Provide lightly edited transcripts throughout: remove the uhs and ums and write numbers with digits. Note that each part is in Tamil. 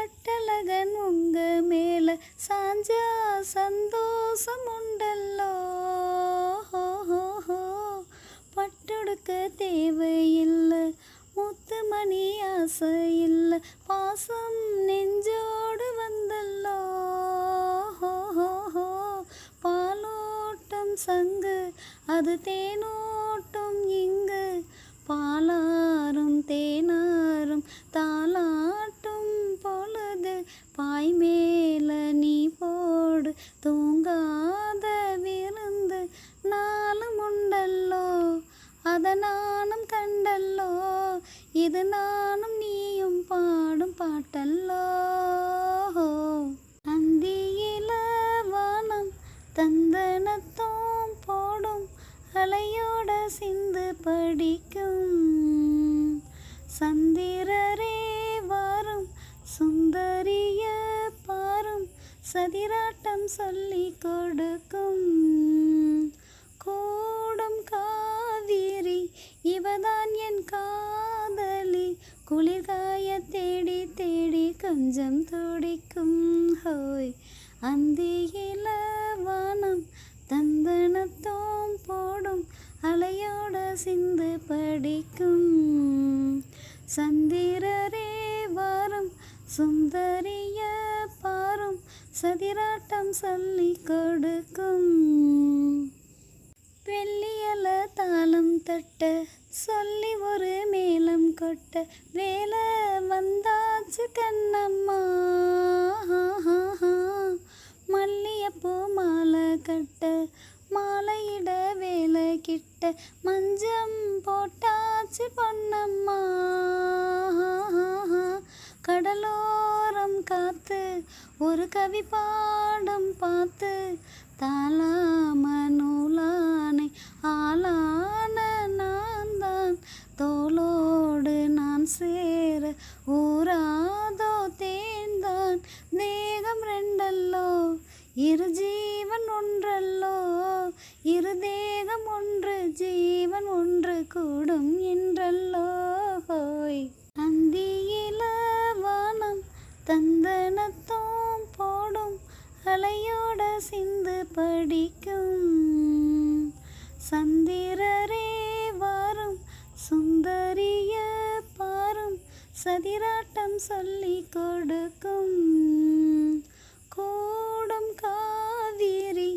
கட்டழகன் உங்க மேல சாஞ்சா சந்தோஷம் உண்டல்லோ. பட்டுடுக்க தேவையில்லை, முத்துமணி ஆசை இல்லை, பாசம் நெஞ்சோடு வந்தல்லோ. பாலோட்டம் சங்கு அது தேனோட்டம் இங்கு, பாலாரும் தேனாரும் தாலாட்டும் பொழுது, பாய் மேல நீ போடு தூங்காத விருந்து, நாளும் உண்டல்லோ அத நானும் கண்டல்லோ, இது நானும் நீயும் பாடும் பாட்டல்லோ. அந்தியில வானம் தந்தனத்தோம் போடும், அலையோட சிந்து படிக்கும், சந்திரரே வாரும் சுந்தரிய பாரும், சதிராட்டம் சொல்லி கொடுக்கும். கூடும் காவிரி இவதான் என் காதலி, குளிர்காய தேடி தேடி கொஞ்சம் துடிக்கும். ஹோய் அந்தியில வானம் தந்தனத்தோம் போடும், அலையோட சிந்து படிக்கும், சந்திரரே வாரும் சுந்தரிய பாரும், சதிராட்டம் சொல்லி கொடுக்கும். வெள்ளியல தாளம் தட்ட சொல்லி ஒரு மேளம் கொட்ட, வேலை வந்தாச்சு கண்ணம்மா. மல்லியப்பூ மாலை கட்ட மாலையிட வேலை கிட்ட, மஞ்சம் போட்டாச்சு பொன்னம்மா. கடலோரம் காத்து ஒரு கவி பாடம் பார்த்து, தாளாம நூலானை ஆளான நான் தான், தோளோடு நான் சேர ஊராதோ தேர்ந்தான், தேகம் ரெண்டல்லோ இரு ஜீவன் ஒன்றல்லோ, இரு தேகம் ஒன்று ஜீவன் ஒன்று கூடும் என்றல்லோ. அந்தியில வானம் தந்தனத்தோம் போடும், அலையோட சிந்து படிக்கும், சந்திரரே வாரும் சுந்தரிய பாரும், சதிராட்டம் சொல்லி கொடுக்கும். கூடும் காவிரி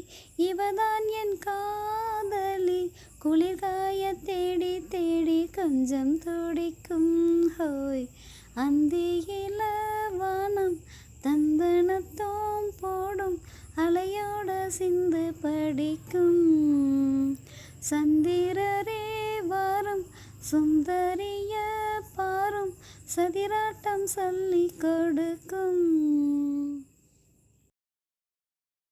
இவதான் என் காதலி, குளிர்காய தேடி தேடி கொஞ்சம் துடிக்கும். ஹோய் அந்தியில வானம் தந்தனத்தோம் போடும், அலையோட சிந்து படிக்கும், சந்திரரே வாரும் சுந்தரிய பாரும், சதிராட்டம் சொல்லி கொடுக்கும்.